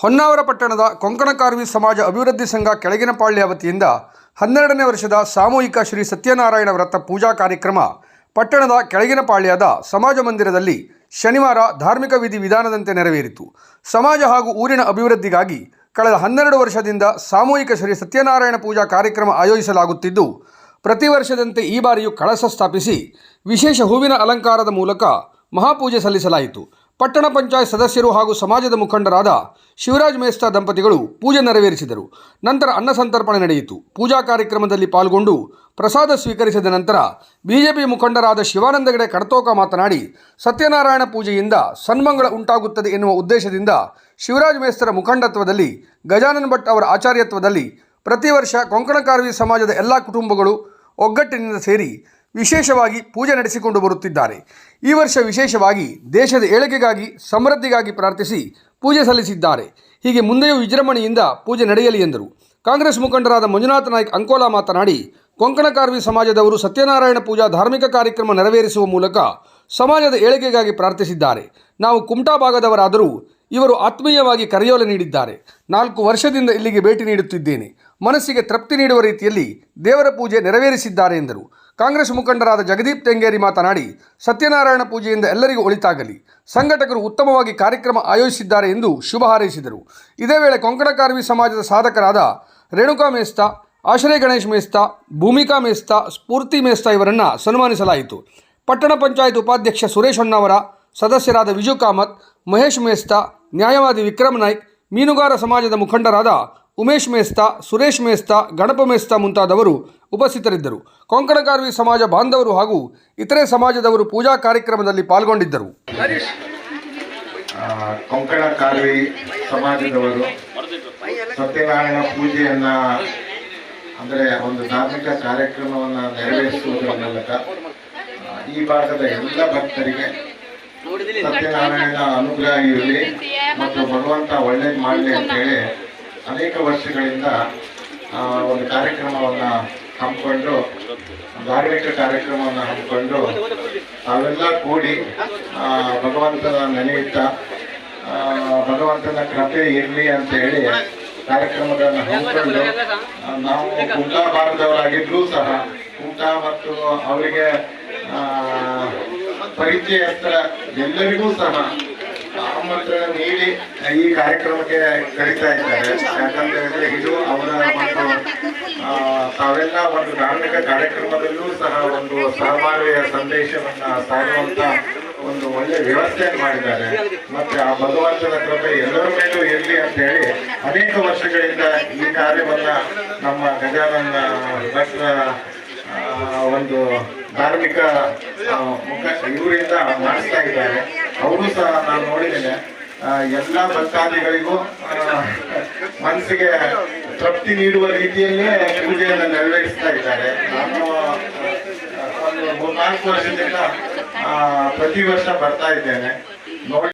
ಹೊನ್ನಾವರ ಪಟ್ಟಣದ ಕೊಂಕಣ ಕಾರ್ವಿ ಸಮಾಜ ಅಭಿವೃದ್ಧಿ ಸಂಘ ಕೆಳಗಿನಪಾಳ್ಯ ವತಿಯಿಂದ 12ನೇ ವರ್ಷದ ಸಾಮೂಹಿಕ ಶ್ರೀ ಸತ್ಯನಾರಾಯಣ ವ್ರತ ಪೂಜಾ ಕಾರ್ಯಕ್ರಮ ಪಟ್ಟಣದ ಕೆಳಗಿನಪಾಳ್ಯದ ಸಮಾಜ ಮಂದಿರದಲ್ಲಿ ಶನಿವಾರ ಧಾರ್ಮಿಕ ವಿಧಿ ವಿಧಾನದಂತೆ ನೆರವೇರಿತು. ಸಮಾಜ ಹಾಗೂ ಊರಿನ ಅಭಿವೃದ್ಧಿಗಾಗಿ ಕಳೆದ 12 ವರ್ಷದಿಂದ ಸಾಮೂಹಿಕ ಶ್ರೀ ಸತ್ಯನಾರಾಯಣ ಪೂಜಾ ಕಾರ್ಯಕ್ರಮ ಆಯೋಜಿಸಲಾಗುತ್ತಿದ್ದು, ಪ್ರತಿ ವರ್ಷದಂತೆ ಈ ಬಾರಿಯೂ ಕಳಶ ಸ್ಥಾಪಿಸಿ ವಿಶೇಷ ಹೂವಿನ ಅಲಂಕಾರದ ಮೂಲಕ ಮಹಾಪೂಜೆ ಸಲ್ಲಿಸಲಾಯಿತು. ಪಟ್ಟಣ ಪಂಚಾಯತ್ ಸದಸ್ಯರು ಹಾಗೂ ಸಮಾಜದ ಮುಖಂಡರಾದ ಶಿವರಾಜ್ ಮೇಸ್ತಾ ದಂಪತಿಗಳು ಪೂಜೆ ನೆರವೇರಿಸಿದರು. ನಂತರ ಅನ್ನ ಸಂತರ್ಪಣೆ ನಡೆಯಿತು. ಪೂಜಾ ಕಾರ್ಯಕ್ರಮದಲ್ಲಿ ಪಾಲ್ಗೊಂಡು ಪ್ರಸಾದ ಸ್ವೀಕರಿಸಿದ ನಂತರ ಬಿಜೆಪಿ ಮುಖಂಡರಾದ ಶಿವಾನಂದ ಹೆಗಡೆ ಕಡತೋಕ ಮಾತನಾಡಿ, ಸತ್ಯನಾರಾಯಣ ಪೂಜೆಯಿಂದ ಸನ್ಮಂಗಳ ಉಂಟಾಗುತ್ತದೆ ಎನ್ನುವ ಉದ್ದೇಶದಿಂದ ಶಿವರಾಜ್ ಮೇಸ್ತರ ಮುಖಂಡತ್ವದಲ್ಲಿ ಗಜಾನನ ಭಟ್ ಅವರ ಆಚಾರ್ಯತ್ವದಲ್ಲಿ ಪ್ರತಿ ವರ್ಷ ಕೊಂಕಣ ಕಾರ್ವಿ ಸಮಾಜದ ಎಲ್ಲ ಕುಟುಂಬಗಳು ಒಗ್ಗಟ್ಟಿನಿಂದ ಸೇರಿ ವಿಶೇಷವಾಗಿ ಪೂಜೆ ನಡೆಸಿಕೊಂಡು ಬರುತ್ತಿದ್ದಾರೆ. ಈ ವರ್ಷ ವಿಶೇಷವಾಗಿ ದೇಶದ ಏಳಿಗೆಗಾಗಿ ಸಮೃದ್ಧಿಗಾಗಿ ಪ್ರಾರ್ಥಿಸಿ ಪೂಜೆ ಸಲ್ಲಿಸಿದ್ದಾರೆ. ಹೀಗೆ ಮುಂದೆಯೂ ವಿಜೃಂಭಣೆಯಿಂದ ಪೂಜೆ ನಡೆಯಲಿ ಎಂದರು. ಕಾಂಗ್ರೆಸ್ ಮುಖಂಡರಾದ ಮಂಜುನಾಥ ನಾಯ್ಕ ಅಂಕೋಲಾ ಮಾತನಾಡಿ, ಕೊಂಕಣ ಕಾರ್ವಿ ಸಮಾಜದವರು ಸತ್ಯನಾರಾಯಣ ಪೂಜಾ ಧಾರ್ಮಿಕ ಕಾರ್ಯಕ್ರಮ ನೆರವೇರಿಸುವ ಮೂಲಕ ಸಮಾಜದ ಏಳಿಗೆಗಾಗಿ ಪ್ರಾರ್ಥಿಸಿದ್ದಾರೆ. ನಾವು ಕುಮಟಾ ಭಾಗದವರಾದರೂ ಇವರು ಆತ್ಮೀಯವಾಗಿ ಕರೆಯೋಲೆ ನೀಡಿದ್ದಾರೆ. 4 ವರ್ಷದಿಂದ ಇಲ್ಲಿಗೆ ಭೇಟಿ ನೀಡುತ್ತಿದ್ದೇನೆ. ಮನಸ್ಸಿಗೆ ತೃಪ್ತಿ ನೀಡುವ ರೀತಿಯಲ್ಲಿ ದೇವರ ಪೂಜೆ ನೆರವೇರಿಸಿದ್ದಾರೆ ಎಂದರು. ಕಾಂಗ್ರೆಸ್ ಮುಖಂಡರಾದ ಜಗದೀಪ್ ತೆಂಗೇರಿ ಮಾತನಾಡಿ, ಸತ್ಯನಾರಾಯಣ ಪೂಜೆಯಿಂದ ಎಲ್ಲರಿಗೂ ಒಳಿತಾಗಲಿ, ಸಂಘಟಕರು ಉತ್ತಮವಾಗಿ ಕಾರ್ಯಕ್ರಮ ಆಯೋಜಿಸಿದ್ದಾರೆ ಎಂದು ಶುಭ ಹಾರೈಸಿದರು. ಇದೇ ವೇಳೆ ಕೊಂಕಣ ಕಾರ್ವಿ ಸಮಾಜದ ಸಾಧಕರಾದ ರೇಣುಕಾ ಮೇಸ್ತಾ, ಆಶ್ರಯ ಗಣೇಶ್ ಮೇಸ್ತಾ, ಭೂಮಿಕಾ ಮೇಸ್ತಾ, ಸ್ಫೂರ್ತಿ ಮೇಸ್ತಾ ಇವರನ್ನು ಸನ್ಮಾನಿಸಲಾಯಿತು. ಪಟ್ಟಣ ಪಂಚಾಯತ್ ಉಪಾಧ್ಯಕ್ಷ ಸುರೇಶ್ ಹೊನ್ನಾವರ, ಸದಸ್ಯರಾದ ವಿಜು ಕಾಮತ್, ಮಹೇಶ್ ಮೇಸ್ತಾ, ನ್ಯಾಯವಾದಿ ವಿಕ್ರಮ್ ನಾಯ್ಕ್, ಮೀನುಗಾರ ಸಮಾಜದ ಮುಖಂಡರಾದ ಉಮೇಶ್ ಮೇಸ್ತಾ, ಸುರೇಶ್ ಮೇಸ್ತಾ, ಗಣಪ ಮೇಸ್ತಾ ಮುಂತಾದವರು ಉಪಸ್ಥಿತರಿದ್ದರು. ಕೊಂಕಣ ಕಾರ್ವಿ ಸಮಾಜ ಬಾಂಧವರು ಹಾಗೂ ಇತರೆ ಸಮಾಜದವರು ಪೂಜಾ ಕಾರ್ಯಕ್ರಮದಲ್ಲಿ ಪಾಲ್ಗೊಂಡಿದ್ದರು. ಕೊಂಕಣ ಕಾರ್ವಿ ಸಮಾಜದವರು ಸತ್ಯನಾರಾಯಣ ಪೂಜೆಯನ್ನ ಅಂದರೆ ಒಂದು ಧಾರ್ಮಿಕ ಕಾರ್ಯಕ್ರಮವನ್ನು ನೆರವೇರಿಸುವುದರ ಮೂಲಕ ಈ ಭಾಗದ ಎಲ್ಲ ಭಕ್ತರಿಗೆ ಸತ್ಯನಾರಾಯಣ ಅನುಗ್ರಹ ಇರಲಿ ಮತ್ತು ಭಗವಂತ ಒಳ್ಳೇದು ಮಾಡಲಿ ಅಂತೇಳಿ ಅನೇಕ ವರ್ಷಗಳಿಂದ ಒಂದು ಕಾರ್ಯಕ್ರಮವನ್ನು ಹಮ್ಮಿಕೊಂಡು, ಧಾರ್ಮಿಕ ಕಾರ್ಯಕ್ರಮವನ್ನು ಹಮ್ಮಿಕೊಂಡು ಅವೆಲ್ಲ ಕೂಡಿ ಭಗವಂತನ ನೆನೆಯುತ್ತಾ ಭಗವಂತನ ಕೃಪೆ ಇರಲಿ ಅಂತ ಹೇಳಿ ಕಾರ್ಯಕ್ರಮಗಳನ್ನು ಹಮ್ಮಿಕೊಂಡು ನಾವು ಕುಮಟಾ ಭಾಗದವರಾಗಿದ್ರೂ ಸಹ ಕುಮಟಾ ಮತ್ತು ಅವರಿಗೆ ಪರಿಚಯಸ್ತರ ಎಲ್ಲರಿಗೂ ಸಹ ಆಮಂತ್ರಣ ನೀಡಿ ಈ ಕಾರ್ಯಕ್ರಮಕ್ಕೆ ಕರೀತಾ ಇದ್ದಾರೆ. ಯಾಕಂತ ಹೇಳಿದ್ರೆ ಇದು ಅವರ ಒಂದು ತಾವೆಲ್ಲ ಒಂದು ಧಾರ್ಮಿಕ ಕಾರ್ಯಕ್ರಮದಲ್ಲೂ ಸಹ ಒಂದು ಸಹಬಾಳ್ವೆಯ ಸಂದೇಶವನ್ನ ಸಾರುವಂತ ಒಂದು ಒಳ್ಳೆ ವ್ಯವಸ್ಥೆಯನ್ನು ಮಾಡಿದ್ದಾರೆ. ಮತ್ತೆ ಆ ಭಗವಂತನ ಕೃಪೆ ಎಲ್ಲರ ಮೇಲೂ ಇರಲಿ ಅಂತ ಹೇಳಿ ಅನೇಕ ವರ್ಷಗಳಿಂದ ಈ ಕಾರ್ಯವನ್ನ ನಮ್ಮ ಗಜಾನನ ಭಟ್ರ ಒಂದು ಧಾರ್ಮಿಕ ಇವರಿಂದ ಮಾಡಿಸ್ತಾ ಇದ್ದಾರೆ. ಅವರು ಸಹ ನಾನು ನೋಡಿದ್ದೇನೆ, ಎಲ್ಲ ಭಕ್ತಾದಿಗಳಿಗೂ ಮನಸ್ಸಿಗೆ ತೃಪ್ತಿ ನೀಡುವ ರೀತಿಯಲ್ಲೇ ಪೂಜೆಯನ್ನು ನೆರವೇರಿಸ್ತಾ ಇದ್ದಾರೆ. ನಾನು ಒಂದು 3-4 ವರ್ಷದಿಂದ ಪ್ರತಿ ವರ್ಷ ಬರ್ತಾ ಇದ್ದೇನೆ. ನೋಡಿ